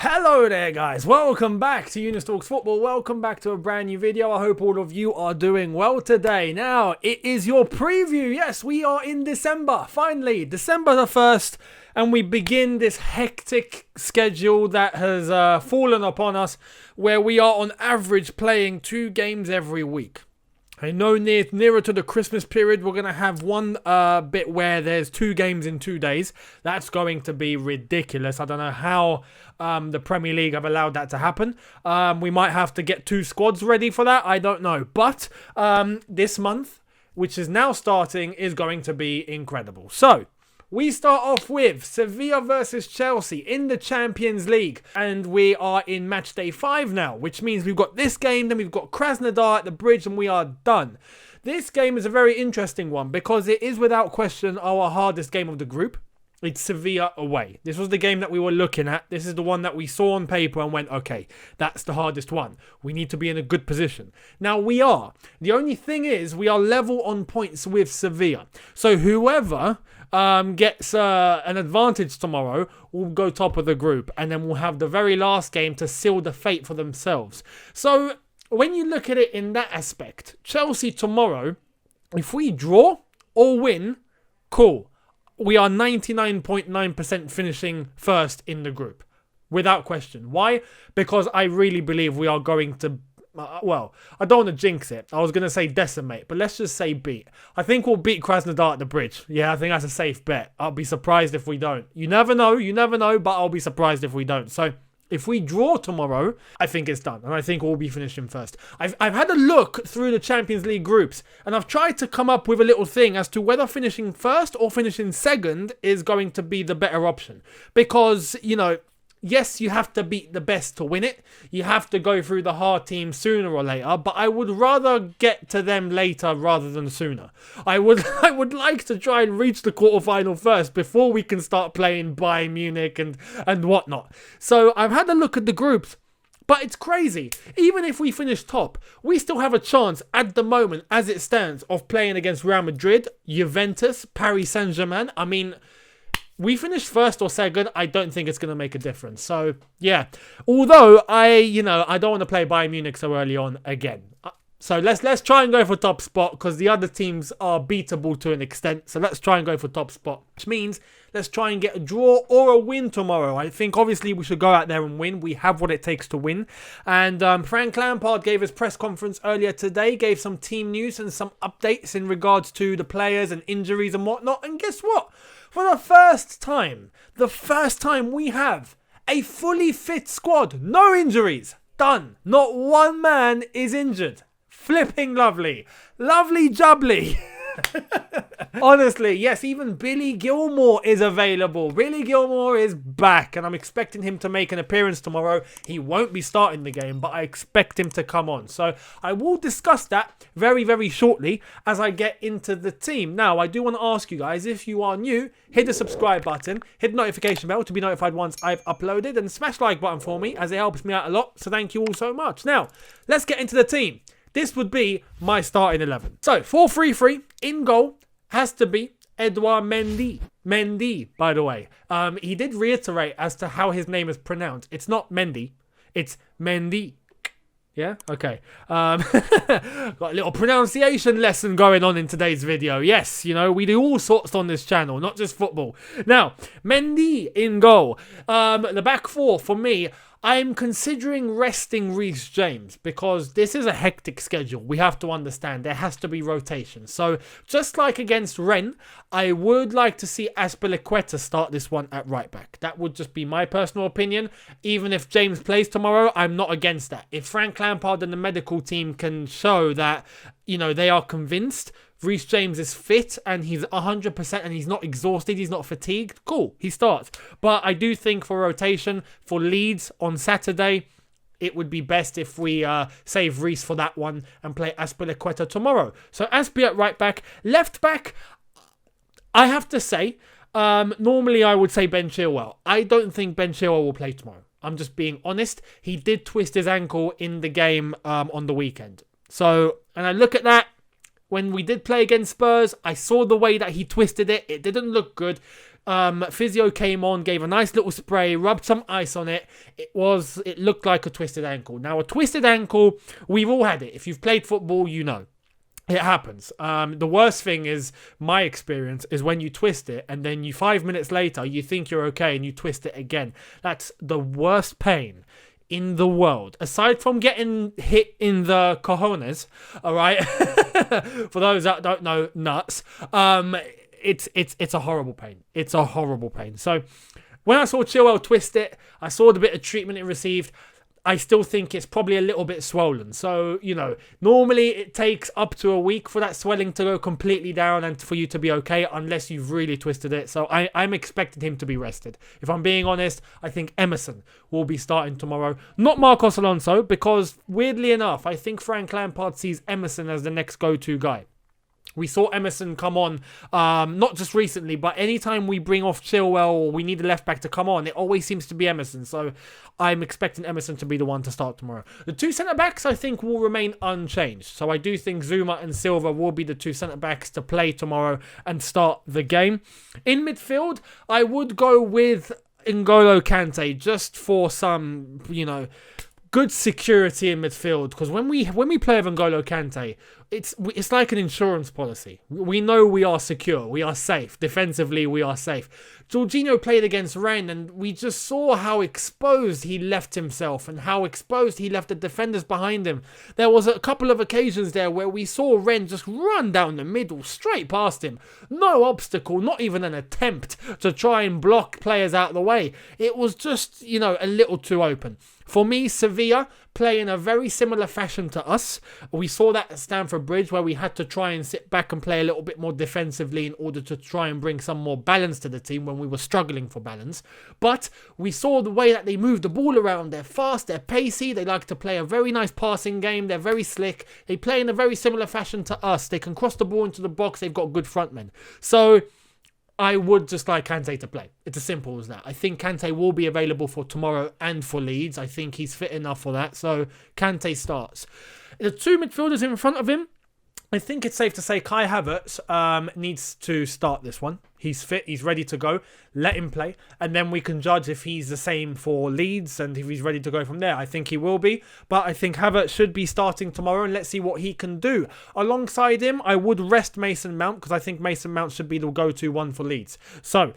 Hello there guys, welcome back to Younes Talks Football, welcome back to a brand new video. I hope all of you are doing well today. Now, it is your preview. Yes, we are in December, finally, December the 1st, and we begin this hectic schedule that has fallen upon us, where we are on average playing 2 games every week. I know nearer to the Christmas period, we're going to have one bit where there's 2 games in 2 days. That's going to be ridiculous. I don't know how the Premier League have allowed that to happen. We might have to get 2 squads ready for that. I don't know. But this month, which is now starting, is going to be incredible. So, we start off with Sevilla versus Chelsea in the Champions League. And we are in Matchday 5 now, which means we've got this game, then we've got Krasnodar at the bridge, and we are done. This game is a very interesting one because it is without question our hardest game of the group. It's Sevilla away. This was the game that we were looking at. This is the one that we saw on paper and went, okay, that's the hardest one. We need to be in a good position. Now, we are. The only thing is we are level on points with Sevilla. So whoever gets an advantage tomorrow will go top of the group, and then we'll have the very last game to seal the fate for themselves. So when you look at it in that aspect, Chelsea tomorrow, if we draw or win, cool. We are 99.9% finishing first in the group, without question. Why? Because I really believe we are going to, well, I don't want to jinx it. I was going to say decimate, but let's just say beat. I think we'll beat Krasnodar at the bridge. Yeah, I think that's a safe bet. I'll be surprised if we don't. You never know, but I'll be surprised if we don't. So, if we draw tomorrow, I think it's done. And I think we'll be finishing first. I've had a look through the Champions League groups, and I've tried to come up with a little thing as to whether finishing first or finishing second is going to be the better option. Because, you know, yes, you have to beat the best to win it. You have to go through the hard teams sooner or later, but I would rather get to them later rather than sooner. I would like to try and reach the quarterfinal first before we can start playing Bayern Munich and whatnot. So I've had a look at the groups, but it's crazy. Even if we finish top, we still have a chance at the moment, as it stands, of playing against Real Madrid, Juventus, Paris Saint-Germain. I mean, we finish first or second, I don't think it's going to make a difference. So, yeah. Although, I don't want to play Bayern Munich so early on again. So, let's try and go for top spot, because the other teams are beatable to an extent. So, let's try and go for top spot. Which means, let's try and get a draw or a win tomorrow. I think, obviously, we should go out there and win. We have what it takes to win. And Frank Lampard gave his press conference earlier today, gave some team news and some updates in regards to the players and injuries and whatnot. And guess what? For the first time we have a fully fit squad. No injuries. Done. Not one man is injured. Flipping lovely. Lovely jubbly. Honestly, yes, even Billy Gilmour is available. Billy Gilmour is back, and I'm expecting him to make an appearance tomorrow. He won't be starting the game, but I expect him to come on. So I will discuss that very, very shortly as I get into the team. Now, I do want to ask you guys, if you are new, hit the subscribe button, hit the notification bell to be notified once I've uploaded, and smash the like button for me, as it helps me out a lot. So thank you all so much. Now, let's get into the team. This would be my starting 11. So, 4-3-3, in goal, has to be Edouard Mendy. Mendy, by the way. He did reiterate as to how his name is pronounced. It's not Mendy, it's Mendy. Yeah? Okay. Got a little pronunciation lesson going on in today's video. Yes, you know, we do all sorts on this channel, not just football. Now, Mendy in goal. The back four, for me, I'm considering resting Reece James because this is a hectic schedule. We have to understand there has to be rotation. So just like against Rennes, I would like to see Azpilicueta start this one at right back. That would just be my personal opinion. Even if James plays tomorrow, I'm not against that. If Frank Lampard and the medical team can show that, you know, they are convinced Reece James is fit and he's 100% and he's not exhausted, he's not fatigued, cool, he starts. But I do think for rotation, for Leeds on Saturday, it would be best if we save Reece for that one and play Azpilicueta tomorrow. So Azpi at right back. Left back, I have to say, normally I would say Ben Chilwell. I don't think Ben Chilwell will play tomorrow. I'm just being honest. He did twist his ankle in the game on the weekend. So, and I look at that, when we did play against Spurs, I saw the way that he twisted it. It didn't look good. Physio came on, gave a nice little spray, rubbed some ice on it. It looked like a twisted ankle. Now, a twisted ankle, we've all had it. If you've played football, you know. It happens. The worst thing is, my experience, is when you twist it and then 5 minutes later, you think you're okay and you twist it again. That's the worst pain in the world. Aside from getting hit in the cojones, all right? For those that don't know, nuts. It's a horrible pain. It's a horrible pain. So when I saw Chilwell twist it, I saw the bit of treatment it received. I still think it's probably a little bit swollen. So, normally it takes up to a week for that swelling to go completely down and for you to be okay, unless you've really twisted it. So I'm expecting him to be rested. If I'm being honest, I think Emerson will be starting tomorrow. Not Marcos Alonso, because weirdly enough, I think Frank Lampard sees Emerson as the next go-to guy. We saw Emerson come on, not just recently, but anytime we bring off Chilwell or we need a left back to come on, it always seems to be Emerson. So I'm expecting Emerson to be the one to start tomorrow. The two centre-backs, I think, will remain unchanged. So I do think Zuma and Silva will be the two centre-backs to play tomorrow and start the game. In midfield, I would go with N'Golo Kante just for some, good security in midfield, because when we play with N'Golo Kante, it's like an insurance policy. We know we are secure, we are safe. Defensively, we are safe. Jorginho played against Rennes, and we just saw how exposed he left himself and how exposed he left the defenders behind him. There was a couple of occasions there where we saw Rennes just run down the middle, straight past him. No obstacle, not even an attempt to try and block players out of the way. It was just, a little too open. For me, Sevilla play in a very similar fashion to us. We saw that at Stamford Bridge, where we had to try and sit back and play a little bit more defensively in order to try and bring some more balance to the team when we were struggling for balance. But we saw the way that they move the ball around. They're fast, they're pacey, they like to play a very nice passing game, they're very slick. They play in a very similar fashion to us. They can cross the ball into the box, they've got good frontmen. So I would just like Kante to play. It's as simple as that. I think Kante will be available for tomorrow and for Leeds. I think he's fit enough for that. So Kante starts. The two midfielders in front of him, I think it's safe to say Kai Havertz needs to start this one. He's fit, he's ready to go. Let him play. And then we can judge if he's the same for Leeds and if he's ready to go from there. I think he will be. But I think Havertz should be starting tomorrow, and let's see what he can do. Alongside him, I would rest Mason Mount, because I think Mason Mount should be the go-to one for Leeds. So,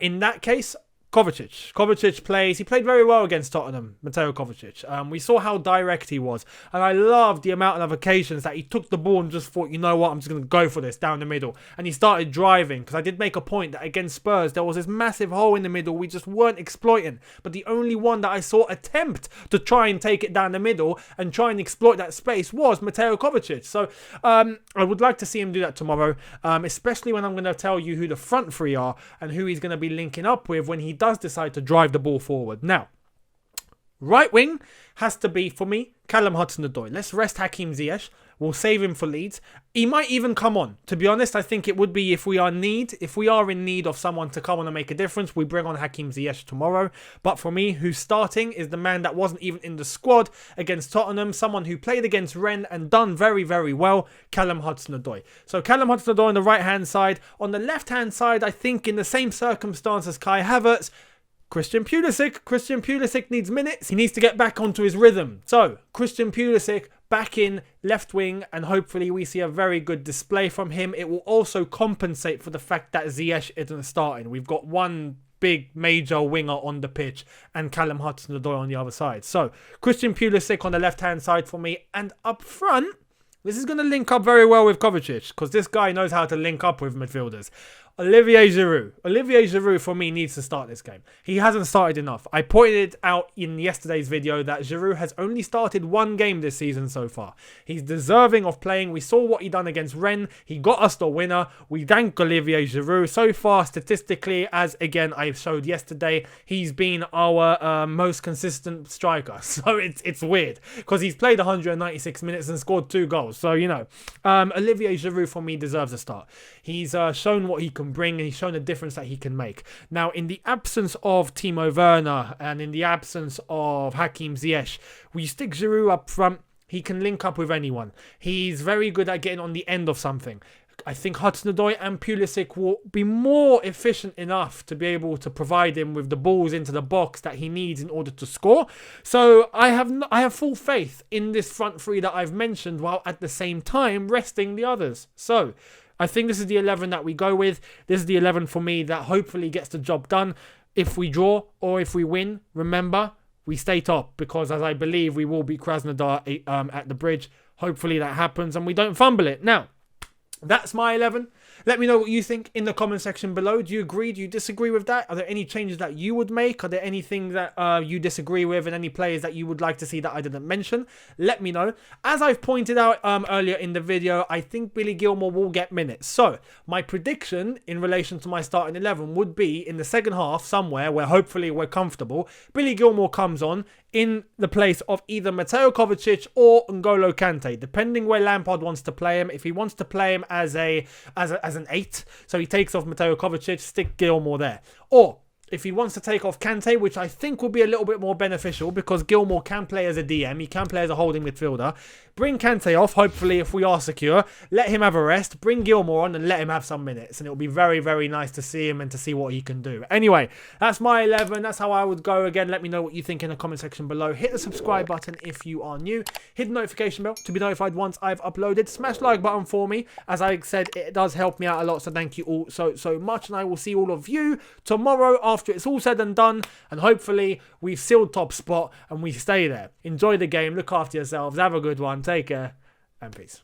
in that case, Kovacic plays. He played very well against Tottenham, Mateo Kovacic. We saw how direct he was. And I loved the amount of occasions that he took the ball and just thought, you know what, I'm just going to go for this down the middle. And he started driving, because I did make a point that against Spurs, there was this massive hole in the middle we just weren't exploiting. But the only one that I saw attempt to try and take it down the middle and try and exploit that space was Mateo Kovacic. So I would like to see him do that tomorrow, especially when I'm going to tell you who the front three are and who he's going to be linking up with when he does decide to drive the ball forward. Now, right wing has to be, for me, Callum Hudson-Odoi. Let's rest Hakim Ziyech. We'll save him for Leeds. He might even come on. To be honest, I think it would be if we are in need of someone to come on and make a difference, we bring on Hakim Ziyech tomorrow. But for me, who's starting is the man that wasn't even in the squad against Tottenham, someone who played against Rennes and done very, very well, Callum Hudson-Odoi. So Callum Hudson-Odoi on the right-hand side. On the left-hand side, I think in the same circumstance as Kai Havertz, Christian Pulisic needs minutes. He needs to get back onto his rhythm. So, Christian Pulisic back in left wing, and hopefully we see a very good display from him. It will also compensate for the fact that Ziyech isn't starting. We've got one big major winger on the pitch and Callum Hudson-Odoi on the other side. So, Christian Pulisic on the left-hand side for me. And up front, this is going to link up very well with Kovacic, because this guy knows how to link up with midfielders. Olivier Giroud for me needs to start this game. He hasn't started enough. I pointed out in yesterday's video that Giroud has only started one game this season so far. He's deserving of playing. We saw what he done against Rennes. He got us the winner. We thank Olivier Giroud. So far, statistically, as again I showed yesterday, he's been our most consistent striker. So it's weird, because he's played 196 minutes and scored 2 goals. So, Olivier Giroud for me deserves a start. He's shown what he can bring, and he's shown the difference that he can make. Now, in the absence of Timo Werner and in the absence of Hakim Ziyech, we stick Giroud up front. He can link up with anyone. He's very good at getting on the end of something. I think Hudson-Odoi and Pulisic will be more efficient enough to be able to provide him with the balls into the box that he needs in order to score. So I have full faith in this front three that I've mentioned, while at the same time resting the others. So I think this is the 11 that we go with. This is the 11 for me that hopefully gets the job done. If we draw or if we win, remember, we stay top, because as I believe we will beat Krasnodar at the Bridge. Hopefully that happens and we don't fumble it. Now, that's my 11. Let me know what you think in the comment section below. Do you agree? Do you disagree with that? Are there any changes that you would make? Are there anything that you disagree with, and any players that you would like to see that I didn't mention? Let me know. As I've pointed out earlier in the video, I think Billy Gilmour will get minutes. So my prediction in relation to my starting 11 would be in the second half, somewhere where hopefully we're comfortable, Billy Gilmour comes on in the place of either Mateo Kovacic or N'Golo Kante, depending where Lampard wants to play him. If he wants to play him as an 8, so he takes off Mateo Kovacic, stick Gilmour there. Or if he wants to take off Kante, which I think will be a little bit more beneficial, because Gilmour can play as a DM, he can play as a holding midfielder. Bring Kante off, hopefully, if we are secure. Let him have a rest. Bring Gilmour on and let him have some minutes. And it'll be very, very nice to see him and to see what he can do. Anyway, that's my 11. That's how I would go. Again, let me know what you think in the comment section below. Hit the subscribe button if you are new. Hit the notification bell to be notified once I've uploaded. Smash the like button for me. As I said, it does help me out a lot. So thank you all so much. And I will see all of you tomorrow after it's all said and done. And hopefully we've sealed top spot and we stay there. Enjoy the game. Look after yourselves. Have a good one. Take care and peace.